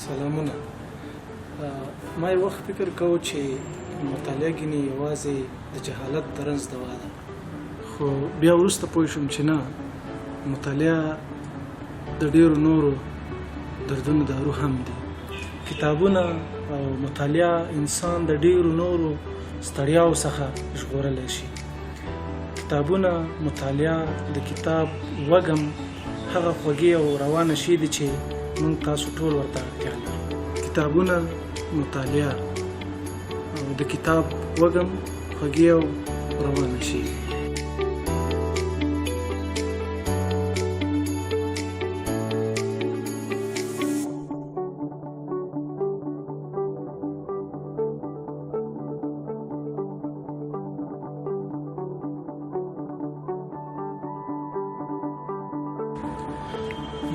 سلامونه. ما یو وخت فکر کوم چې مطالعه ګینې یوازې د جهالت طرز دوا ده، خو بیا وروسته پوه شوم چې نه، مطالعه د ډېرو نورو دردونو دارو هم دي. کتابونه او مطالعه انسان د ډېرو نورو ستړیاو څخه ژغورلی شي. کتابونه، مطالعه، د کتاب وږم هغه خوږې او روانه شي دي چې موږ تاسو ټول ورته اړتیا لرو. کتابونه، مطالعه او د کتاب وږم خوږې او روانه شي.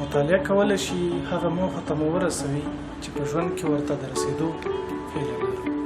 مطالعه کولی شي هغه موخه ته مو ورسوي چې په ژوند کې ورته د رسېدو هیله لرو.